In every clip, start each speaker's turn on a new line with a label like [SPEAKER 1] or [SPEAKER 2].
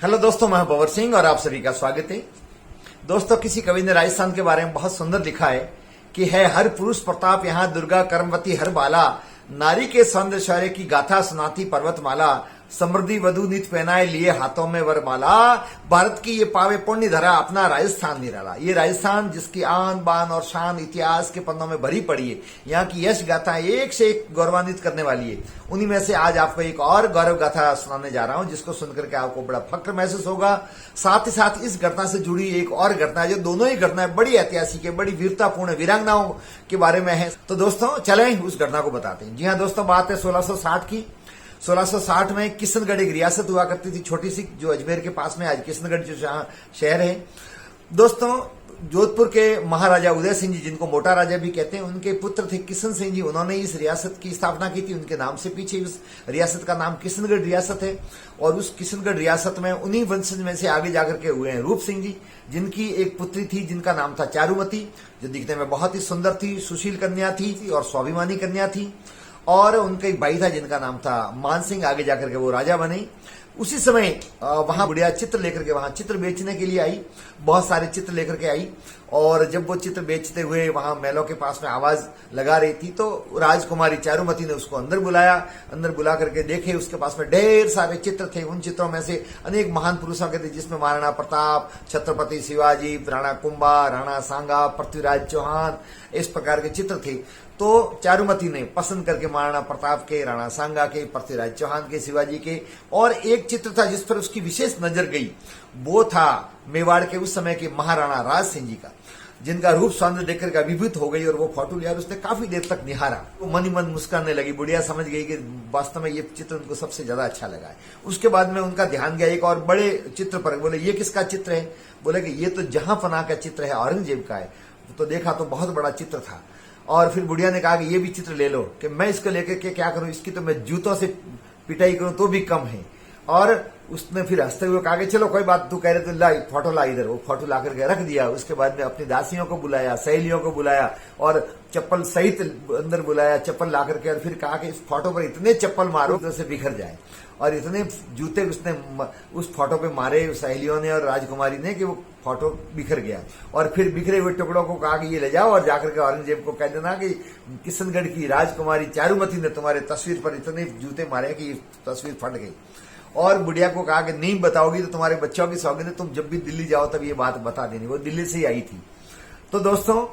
[SPEAKER 1] Hello दोस्तों, मैं भंवर सिंह और आप सभी का स्वागत है। दोस्तों, किसी कवि ने राजस्थान के बारे में बहुत सुंदर लिखा है कि है हर पुरुष प्रताप यहाँ दुर्गा कर्मवती हर बाला, नारी के सौंदर्य शौर्य की गाथा सुनाती पर्वतमाला, समृद्धि वधु नित पहनाए लिए हाथों में वरमाला, भारत की ये पावे पुण्य धरा अपना राजस्थान निराला। ये राजस्थान जिसकी आन बान और शान इतिहास के पन्नों में भरी पड़ी है, यहाँ की यश गाथा एक से एक गौरवान्वित करने वाली है। उन्हीं में से आज आपको एक और गौरव गाथा सुनाने जा रहा हूं, जिसको सुनकर के आपको बड़ा फक्र महसूस होगा। साथ ही साथ इस घटना से जुड़ी एक और घटना है, जो दोनों ही घटनाएं बड़ी ऐतिहासिक है, बड़ी वीरतापूर्ण वीरांगनाओं के बारे में है। तो दोस्तों चलें उस घटना को बताते हैं। जी हाँ दोस्तों, बात है 1660 की। 1660 में किशनगढ़ एक रियासत हुआ करती थी, छोटी सी, जो अजमेर के पास में आज किशनगढ़ जो शहर है। दोस्तों, जोधपुर के महाराजा उदय सिंह जी, जिनको मोटा राजा भी कहते हैं, उनके पुत्र थे किशन सिंह जी। उन्होंने इस रियासत की स्थापना की थी। उनके नाम से पीछे उस रियासत का नाम किशनगढ़ रियासत है। और उस किशनगढ़ रियासत में उन्हीं वंशज में से आगे जाकर के हुए हैं रूप सिंह जी, जिनकी एक पुत्री थी जिनका नाम था चारुमती, जो दिखने में बहुत ही सुंदर थी, सुशील कन्या थी और स्वाभिमानी कन्या थी। और उनका एक भाई था जिनका नाम था मान सिंह, आगे जाकर के वो राजा बने। उसी समय वहां बुढ़िया चित्र लेकर के वहां चित्र बेचने के लिए आई, बहुत सारे चित्र लेकर के आई। और जब वो चित्र बेचते हुए वहां महलों के पास में आवाज लगा रही थी, तो राजकुमारी चारुमती ने उसको अंदर बुलाया। अंदर बुला करके देखे, उसके पास में ढेर सारे चित्र थे। उन चित्रों में से अनेक महान पुरुषों के थे, जिसमें महाराणा प्रताप, छत्रपति शिवाजी, राणा कुंभा, राणा सांगा, पृथ्वीराज चौहान, इस प्रकार के चित्र थे। तो चारुमती ने पसंद करके महाराणा प्रताप के, राणा सांगा के, पृथ्वीराज चौहान के, शिवाजी के, और एक चित्र था जिस पर उसकी विशेष नजर गई, वो था मेवाड़ के उस समय के महाराणा राज सिंह जी का, जिनका रूप सौंदर्य देखकर के अभिभूत हो गई। और वो फोटो लिया और उसने काफी देर तक निहारा। वो मन ही मन मुस्कुराने लगी। बुढ़िया समझ गई कि वास्तव में ये चित्र उनको सबसे ज्यादा अच्छा लगा है। उसके बाद में उनका ध्यान गया एक और बड़े चित्र पर। बोले, ये किसका चित्र है? बोले कि ये तो जहां फना का चित्र है, औरंगजेब का है। तो देखा तो बहुत बड़ा चित्र था। और फिर बुढ़िया ने कहा कि ये भी चित्र ले लो, कि मैं इसको लेकर के क्या करूं, इसकी तो मैं जूतों से पिटाई करूं तो भी कम है। और उसने फिर हंसते हुए कहा कि चलो कोई बात, तू कह रहे तो ला फोटो ला इधर। वो फोटो ला करके रख दिया। उसके बाद में अपनी दासियों को बुलाया, सहेलियों को बुलाया और चप्पल सहित अंदर बुलाया, चप्पल ला करके। और फिर कहा कि इस फोटो पर इतने चप्पल मारो तो उसे बिखर जाए। और इतने जूते उसने उस फोटो पे मारे सहेलियों ने और राजकुमारी ने कि वो फोटो बिखर गया। और फिर बिखरे हुए टुकड़ों को कहा कि ये ले जाओ और जाकर के औरंगजेब को कह देना कि किशनगढ़ की राजकुमारी चारुमती ने तुम्हारे तस्वीर पर इतने जूते मारे कि ये तस्वीर फट गई। और बुढ़िया को कहा कि नहीं बताओगी तो तुम्हारे बच्चों की सौगंध है, तुम जब भी दिल्ली जाओ तब ये बात बता देनी। वो दिल्ली से ही आई थी। तो दोस्तों,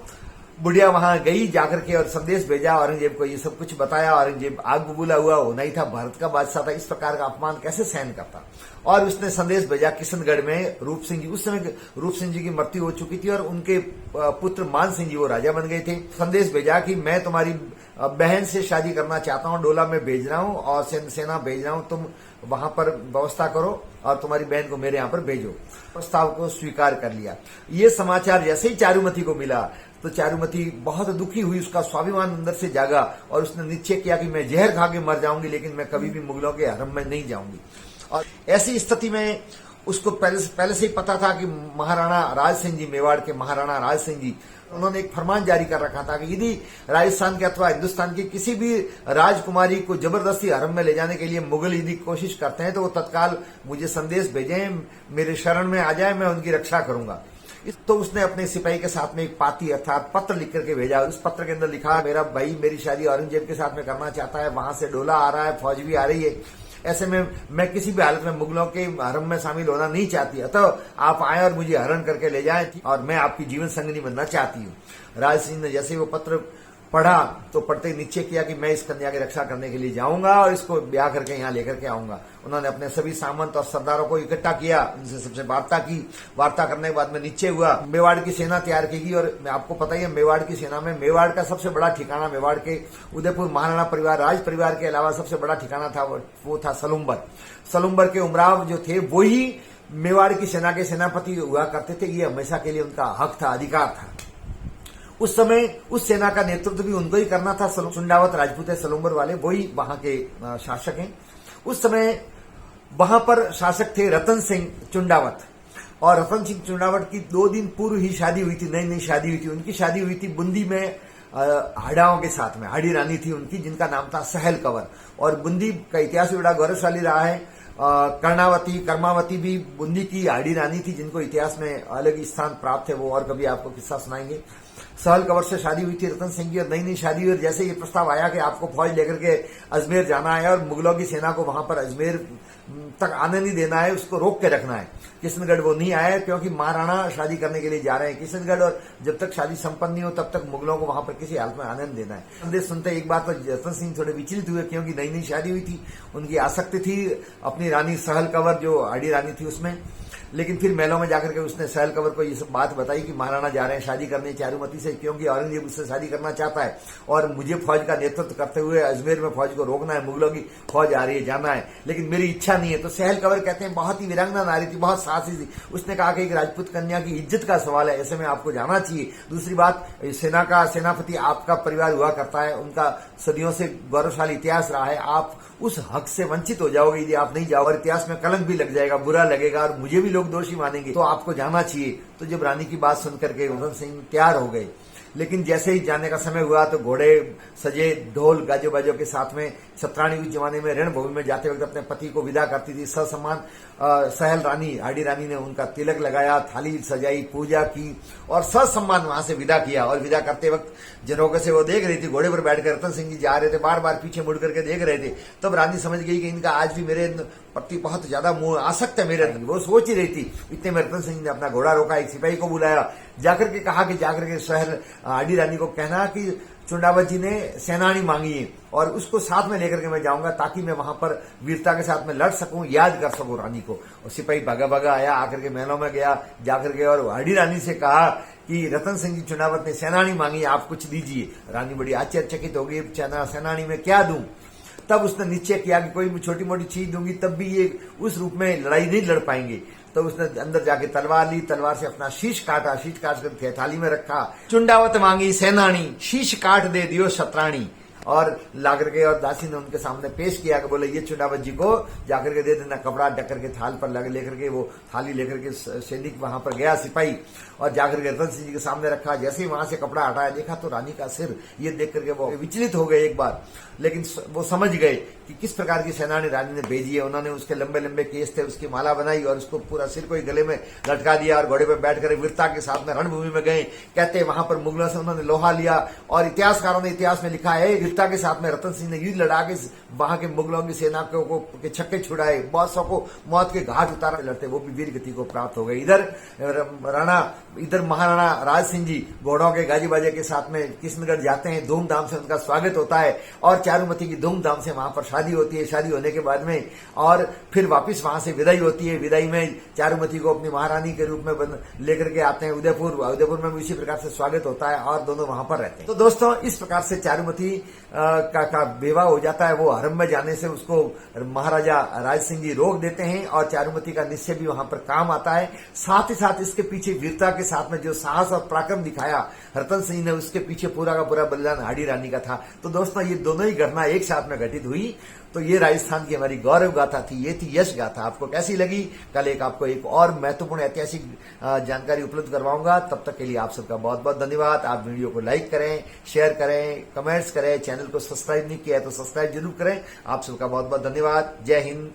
[SPEAKER 1] बुढ़िया वहां गई, जाकर के और संदेश भेजा औरंगजेब को, ये सब कुछ बताया। औरंगजेब आग बबूला हुआ, होना ही था, भारत का बादशाह था, इस प्रकार का अपमान कैसे सहन करता। और उसने संदेश भेजा किशनगढ़ में रूप सिंह जी। उस समय रूप सिंह जी की मृत्यु हो चुकी थी और उनके पुत्र मान सिंह जी वो राजा बन गए थे। संदेश भेजा कि मैं तुम्हारी बहन से शादी करना चाहता हूँ, डोला में भेज रहा हूँ और सेना भेज रहा हूँ, तुम वहां पर व्यवस्था करो और तुम्हारी बहन को मेरे यहाँ पर भेजो। प्रस्ताव को स्वीकार कर लिया। ये समाचार जैसे ही चारुमती को मिला तो चारुमती बहुत दुखी हुई, उसका स्वाभिमान अंदर से जागा और उसने निश्चय किया कि मैं जहर खा के मर जाऊंगी, लेकिन मैं कभी भी मुगलों के हरम में नहीं जाऊंगी। और ऐसी स्थिति में उसको पहले से ही पता था कि महाराणा राज सिंह जी, मेवाड़ के महाराणा राज सिंह जी, उन्होंने एक फरमान जारी कर रखा था कि यदि राजस्थान के अथवा हिंदुस्तान की किसी भी राजकुमारी को जबरदस्ती हरम में ले जाने के लिए मुगल यदि कोशिश करते हैं तो वो तत्काल मुझे संदेश भेजें, मेरे शरण में आ जाए, मैं उनकी रक्षा करूंगा। तो उसने अपने सिपाही के साथ में एक पाती अर्थात पत्र लिख करके भेजा। उस पत्र के अंदर लिखा, मेरा भाई मेरी शादी औरंगजेब के साथ में करना चाहता है, वहां से डोला आ रहा है, फौज भी आ रही है, ऐसे में मैं किसी भी हालत में मुगलों के हरम में शामिल होना नहीं चाहती, अतः आप आए और मुझे हरण करके ले जाएं और मैं आपकी जीवन संगिनी बनना चाहती हूँ। राज सिंह ने जैसे वो पत्र पढ़ा तो पढ़ते ही निश्चय किया कि मैं इस कन्या की रक्षा करने के लिए जाऊंगा और इसको ब्याह करके यहाँ लेकर के आऊंगा। उन्होंने अपने सभी सामंत और सरदारों को इकट्ठा किया, उनसे सबसे वार्ता की। वार्ता करने के बाद में निश्चय हुआ मेवाड़ की सेना तैयार की। और आपको पता ही है, मेवाड़ की सेना में मेवाड़ का सबसे बड़ा ठिकाना, मेवाड़ के उदयपुर महाराणा परिवार, राज परिवार के अलावा सबसे बड़ा ठिकाना था, वो था सलुम्बर। सलुम्बर के उमराव जो थे वो ही मेवाड़ की सेना के सेनापति हुआ करते थे। ये हमेशा के लिए उनका हक था, अधिकार था। उस समय उस सेना का नेतृत्व भी उनको ही करना था। चुंडावत राजपूत है सलुम्बर वाले, वही वहां के शासक हैं। उस समय वहां पर शासक थे रतन सिंह चुंडावत। और रतन सिंह चुंडावत की 2 दिन पूर्व ही शादी हुई थी, नई शादी हुई थी। उनकी शादी हुई थी बूंदी में हाड़ाओं के साथ में। हाड़ी रानी थी उनकी, जिनका नाम था सहल कंवर। और बूंदी का इतिहास भी बड़ा गौरवशाली रहा है। कर्णावती कर्मावती भी बूंदी की आड़ी रानी थी, जिनको इतिहास में अलग ही स्थान प्राप्त है। वो और कभी आपको किस्सा सुनाएंगे। सहल कंवर से शादी हुई थी रतन सिंह की, और नई नई शादी हुई, और जैसे ये प्रस्ताव आया कि आपको फौज लेकर के अजमेर जाना है और मुगलों की सेना को वहां पर अजमेर तक आने नहीं देना है, उसको रोक के रखना है। किशनगढ़ वो नहीं आया, क्योंकि महाराणा शादी करने के लिए जा रहे हैं किशनगढ़, और जब तक शादी संपन्न नहीं हो तब तक मुगलों को वहां पर किसी हालत में आने नहीं देना है। संदेश सुनते एक बार तो रतन सिंह थोड़े विचलित हुए, क्योंकि नई नई शादी हुई थी, उनकी आसक्ति थी अपनी रानी सहल कंवर जो आड़ी रानी थी उसमें। लेकिन फिर महलों में जाकर के उसने सहल कंवर को ये सब बात बताई कि महाराणा जा रहे हैं शादी करने चारुमती से, क्योंकि औरंगजेब उससे शादी करना चाहता है और मुझे फौज का नेतृत्व करते हुए अजमेर में फौज को रोकना है, मुगलों की फौज आ रही है, जाना है, लेकिन मेरी इच्छा नहीं है। तो सहल कंवर कहते हैं बहुत ही वीरांगना नारी थी, बहुत साहसी थी। उसने कहा कि एक राजपूत कन्या की इज्जत का सवाल है, ऐसे में आपको जाना चाहिए। दूसरी बात, सेना का सेनापति आपका परिवार हुआ करता है, उनका सदियों से गौरवशाली इतिहास रहा है, आप उस हक से वंचित हो जाओगे यदि आप नहीं जाओगे, और इतिहास में कलंक भी लग जाएगा, बुरा लगेगा, और मुझे भी लोग दोषी मानेंगे, तो आपको जाना चाहिए। तो जब रानी की बात सुनकर के उधम सिंह तैयार हो गए, लेकिन जैसे ही जाने का समय हुआ तो घोड़े सजे, ढोल गाजो बाजो के साथ में छत्राणी उस जमाने में रणभूमि में जाते वक्त अपने पति को विदा करती थी। ससम्मान सहल रानी आड़ी रानी ने उनका तिलक लगाया, थाली सजाई, पूजा की और ससम्मान वहां से विदा किया। और विदा करते वक्त जनों से वो देख रही थी, घोड़े पर बैठकर रतन सिंह जी जा रहे थे, बार बार पीछे मुड़ करके देख रहे थे। तब रानी समझ गई कि इनका आज भी मेरे प्रति बहुत ज्यादा मोह आसक्त है मेरे। वो सोच ही रही थी, इतने में रतन सिंह ने अपना घोड़ा रोका, एक सिपाही को बुलाया, जाकर के कहा कि जाकर के सहल आड़ी रानी को कहना कि चुंडावत जी ने सेनानी मांगी है और उसको साथ में लेकर के मैं जाऊंगा, ताकि मैं वहां पर वीरता के साथ में लड़ सकूं, याद कर सकूं रानी को। और सिपाही भागा भागा आया, आकर के महलों में गया, जाकर के और आड़ी रानी से कहा कि रतन सिंह जी चुंडावत ने सेनानी मांगी, आप कुछ दीजिए। रानी बड़ी आश्चर्यचकित हो गई, सेनानी में क्या दूं? तब उसने निश्चय किया कि कोई छोटी मोटी चीज दूंगी तब भी ये उस रूप में लड़ाई नहीं लड़ पाएंगे। तो उसने अंदर जाके तलवार ली, तलवार से अपना शीश काटा, शीश काट कर थाली में रखा। चुंडावत मांगी सेनानी, शीश काट दे दियो शतरानी। और लाकर के और दासी ने उनके सामने पेश किया कि बोले ये चुंडावत जी को जाकर के दे देना। कपड़ा ढक के थाल पर लगे लेकर के वो थाली लेकर के सैनिक वहां पर गया सिपाही, और जाकर के रतन सिंह जी के सामने रखा। जैसे ही वहां से कपड़ा हटाया, देखा तो रानी का सिर। ये देख करके वो विचलित हो गए एक बार, लेकिन वो समझ गए कि किस प्रकार की सेनानी रानी ने भेजी है। उन्होंने उसके लंबे लंबे केस थे, उसकी माला बनाई और उसको पूरा सिर को ही गले में लटका दिया और घोड़े पर बैठकर वीरता के साथ में रणभूमि में गए। कहते वहां पर मुगलों से उन्होंने लोहा लिया, और इतिहासकारों ने इतिहास में लिखा है वीरता के साथ में रतन सिंह ने युद्ध लड़ा के वहां के मुगलों की सेना के छक्के छुड़ाए, बहुत सौ को मौत के घाट उतारा लड़ते, वो भी वीर गति को प्राप्त हो गए। इधर महाराणा राज सिंह जी घोड़ों के गाजी बाजे के साथ में किशनगढ़ जाते हैं, धूमधाम से उनका स्वागत होता है, और चारुमती की धूमधाम से वहां पर शादी होती है। शादी होने के बाद में और फिर वापस वहां से विदाई होती है। विदाई में चारुमती को अपनी महारानी के रूप में लेकर के आते हैं उदयपुर में भी इसी प्रकार से स्वागत होता है, और दोनों वहां पर रहते हैं। तो दोस्तों, इस प्रकार से चारुमती का विवाह हो जाता है। वो हरम में जाने से उसको महाराजा राज सिंह जी रोक देते हैं, और चारुमती का निश्चय भी वहां पर काम आता है। साथ ही साथ इसके पीछे वीरता के साथ में जो साहस और पराक्रम दिखाया रतन सिंह ने, उसके पीछे पूरा का पूरा बलिदान आड़ी रानी का था। तो दोस्तों, ये दोनों ही घटना एक साथ में घटित हुई। तो ये राजस्थान की हमारी गौरव गाथा थी, ये थी यश गाथा। आपको कैसी लगी? कल आपको एक और महत्वपूर्ण ऐतिहासिक जानकारी उपलब्ध करवाऊंगा। तब तक के लिए आप सबका बहुत बहुत धन्यवाद। आप वीडियो को लाइक करें, शेयर करें, कमेंट्स करें, चैनल को सब्सक्राइब नहीं किया है तो सब्सक्राइब जरूर करें। आप सबका बहुत बहुत धन्यवाद। जय हिंद।